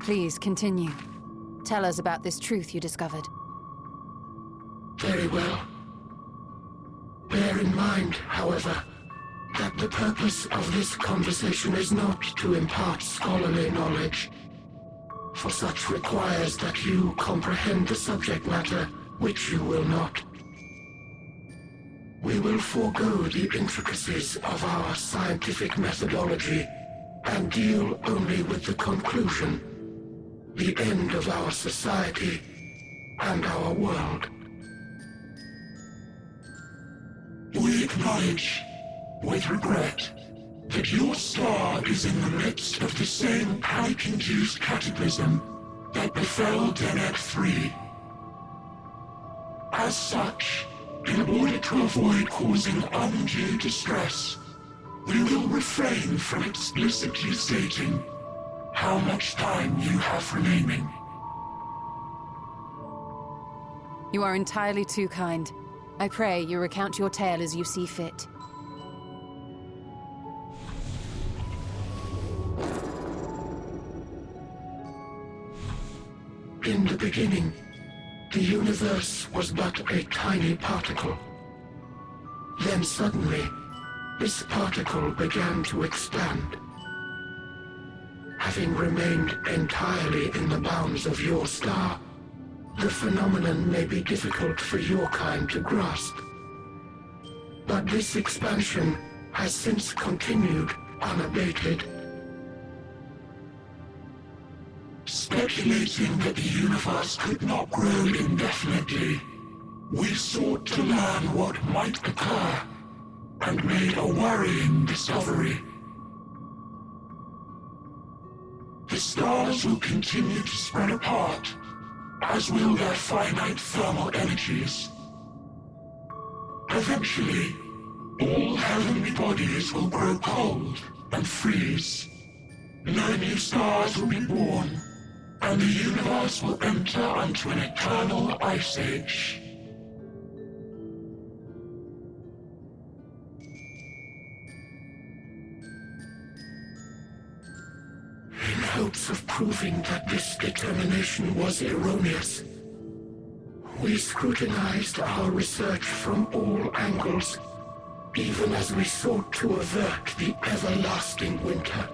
Please, continue. Tell us about this truth you discovered. Very well. Bear in mind, however, that the purpose of this conversation is not to impart scholarly knowledge, for such requires that you comprehend the subject matter, which you will not. We will forego the intricacies of our scientific methodology and deal only with the conclusion, the end of our society and our world. We acknowledge, with regret, that your star is in the midst of the same panic-induced cataclysm that befell Deneb 3. As such, in order to avoid causing undue distress, we will refrain from explicitly stating how much time you have remaining. You are entirely too kind. I pray you recount your tale as you see fit. In the beginning, the universe was but a tiny particle. Then suddenly, this particle began to expand. Having remained entirely in the bounds of your star, the phenomenon may be difficult for your kind to grasp. But this expansion has since continued unabated. Speculating that the universe could not grow indefinitely, we sought to learn what might occur, and made a worrying discovery. The stars will continue to spread apart, as will their finite thermal energies. Eventually, all heavenly bodies will grow cold and freeze. No new stars will be born, and the universe will enter into an eternal ice age. In hopes of proving that this determination was erroneous, we scrutinized our research from all angles, even as we sought to avert the everlasting winter.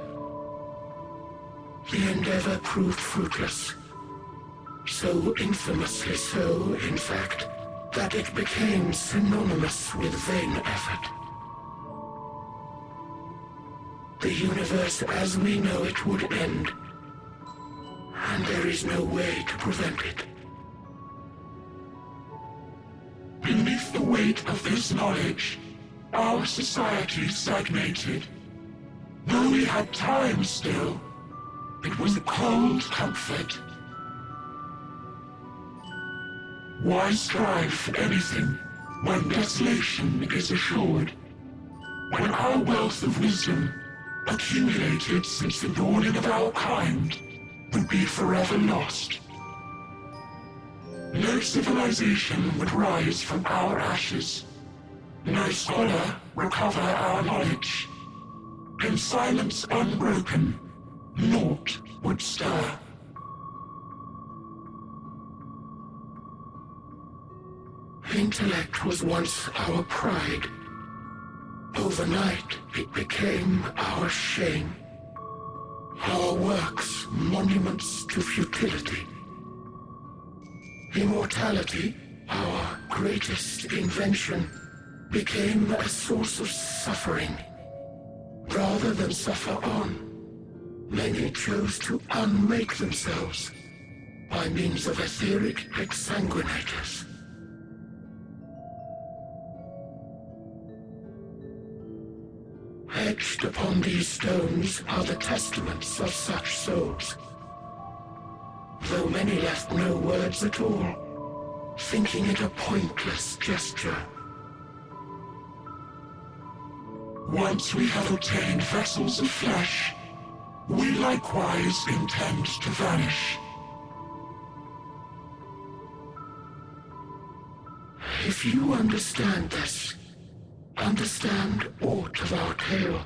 The endeavor proved fruitless. So infamously so, in fact, that it became synonymous with vain effort. The universe as we know it would end, and there is no way to prevent it. Beneath the weight of this knowledge, our society stagnated. Though we had time still, it was a cold comfort. Why strive for anything when desolation is assured? When our wealth of wisdom, accumulated since the dawning of our kind, would be forever lost. No civilization would rise from our ashes. No scholar recover our knowledge. In silence unbroken, naught would stir. Intellect was once our pride. Overnight, it became our shame. Our works, monuments to futility. Immortality, our greatest invention, became a source of suffering. Rather than suffer on, many chose to unmake themselves by means of etheric exsanguinators. Etched upon these stones are the testaments of such souls, though many left no words at all, thinking it a pointless gesture. Once we have obtained vessels of flesh, we likewise intend to vanish. If you understand this, understand aught of our tale,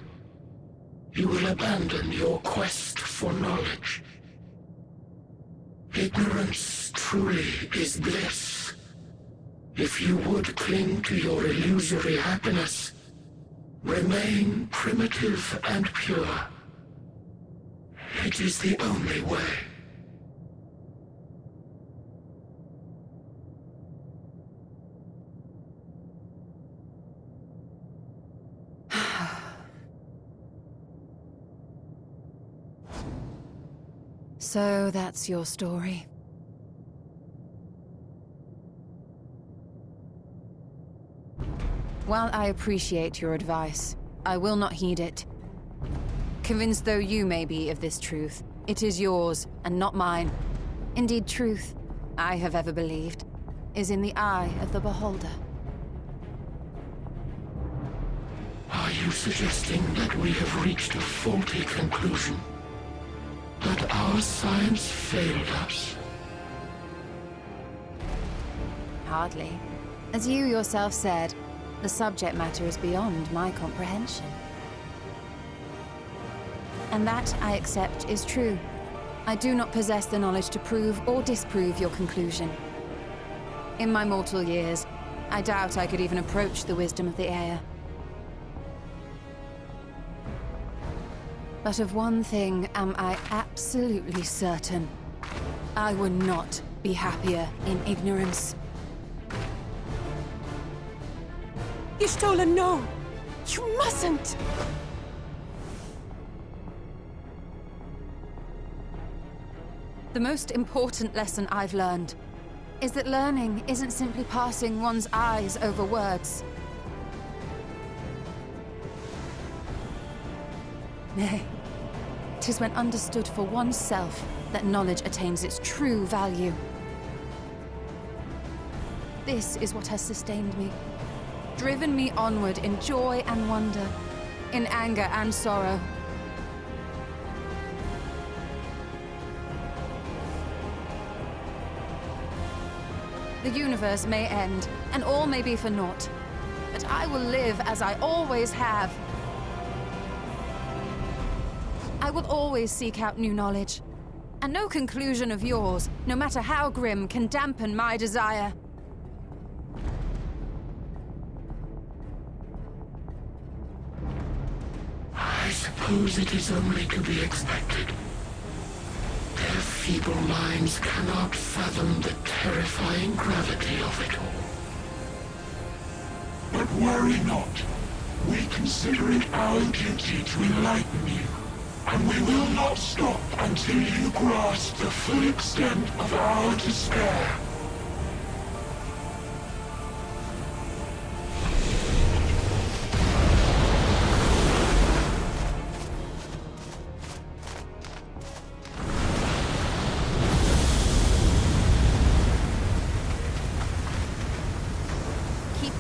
you will abandon your quest for knowledge. Ignorance truly is bliss. If you would cling to your illusory happiness, remain primitive and pure. It is the only way. So that's your story. While I appreciate your advice, I will not heed it. Convinced though you may be of this truth, it is yours and not mine. Indeed, truth, I have ever believed, is in the eye of the beholder. Are you suggesting that we have reached a faulty conclusion? That our science failed us? Hardly. As you yourself said, the subject matter is beyond my comprehension. And that, I accept, is true. I do not possess the knowledge to prove or disprove your conclusion. In my mortal years, I doubt I could even approach the wisdom of the Air. But of one thing am I absolutely certain. I would not be happier in ignorance. Y'shtola, no! You mustn't! The most important lesson I've learned is that learning isn't simply passing one's eyes over words. Nay, 'tis when understood for oneself that knowledge attains its true value. This is what has sustained me, driven me onward in joy and wonder, in anger and sorrow. The universe may end, and all may be for naught, but I will live as I always have. I will always seek out new knowledge, and no conclusion of yours, no matter how grim, can dampen my desire. I suppose it is only to be expected. Their feeble minds cannot fathom the terrifying gravity of it all. But worry not. We consider it our duty to enlighten you, and we will not stop until you grasp the full extent of our despair.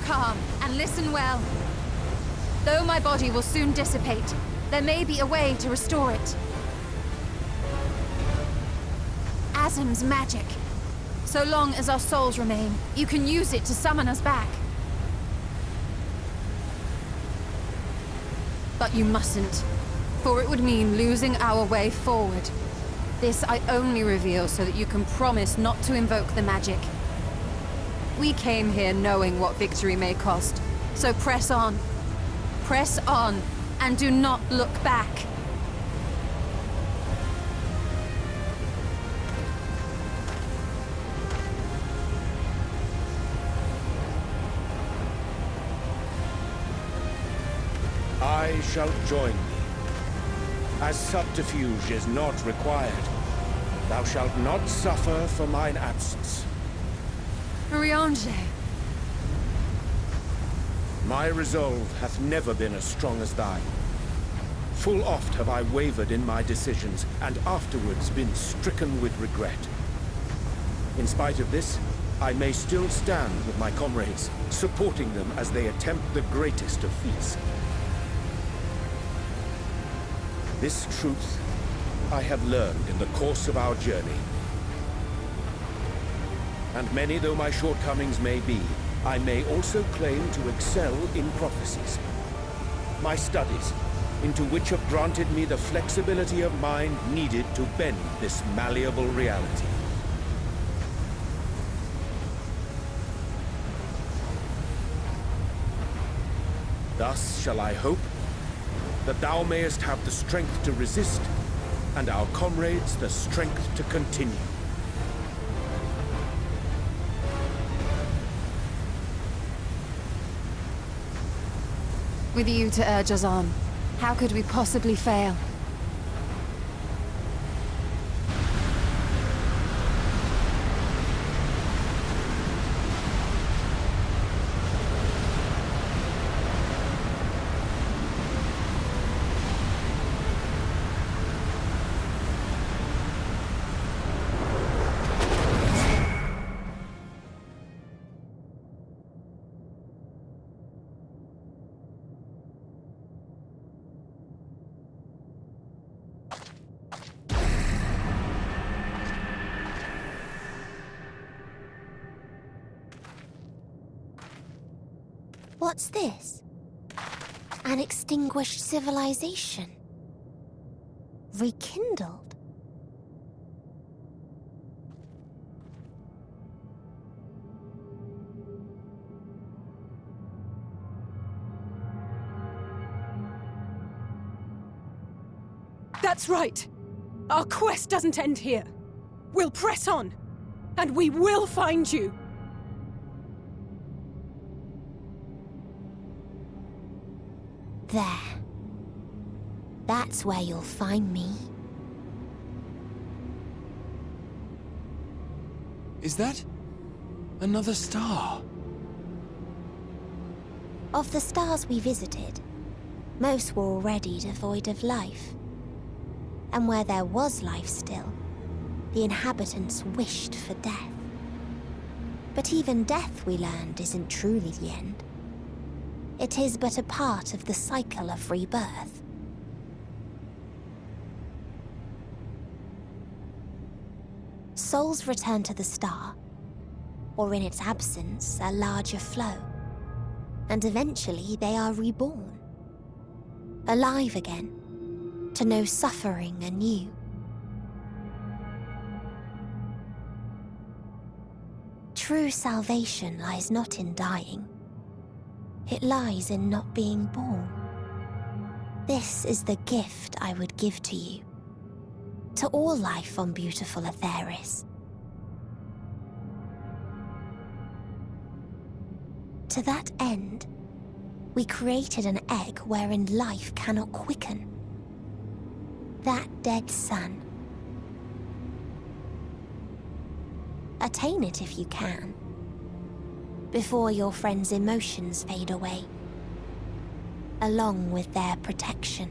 Calm, and listen well. Though my body will soon dissipate, there may be a way to restore it. Azim's magic. So long as our souls remain, you can use it to summon us back. But you mustn't, for it would mean losing our way forward. This I only reveal so that you can promise not to invoke the magic. We came here knowing what victory may cost, so press on. Press on, and do not look back. I shall join thee. As subterfuge is not required, thou shalt not suffer for mine absence. Riange. My resolve hath never been as strong as thine. Full oft have I wavered in my decisions, and afterwards been stricken with regret. In spite of this, I may still stand with my comrades, supporting them as they attempt the greatest of feats. This truth I have learned in the course of our journey. And many though my shortcomings may be, I may also claim to excel in prophecies. My studies, into which have granted me the flexibility of mind needed to bend this malleable reality. Thus shall I hope that thou mayest have the strength to resist, and our comrades the strength to continue. With you to urge us on, how could we possibly fail? What's this? An extinguished civilization. Rekindled. That's right. Our quest doesn't end here. We'll press on, and we will find you. There. That's where you'll find me. Is that another star? Of the stars we visited, most were already devoid of life. And where there was life still, the inhabitants wished for death. But even death, we learned, isn't truly the end. It is but a part of the cycle of rebirth. Souls return to the star, or in its absence, a larger flow. And eventually they are reborn. Alive again, to know suffering anew. True salvation lies not in dying. It lies in not being born. This is the gift I would give to you. To all life on beautiful Aetheris. To that end, we created an egg wherein life cannot quicken. That dead sun. Attain it if you can, before your friends' emotions fade away, along with their protection.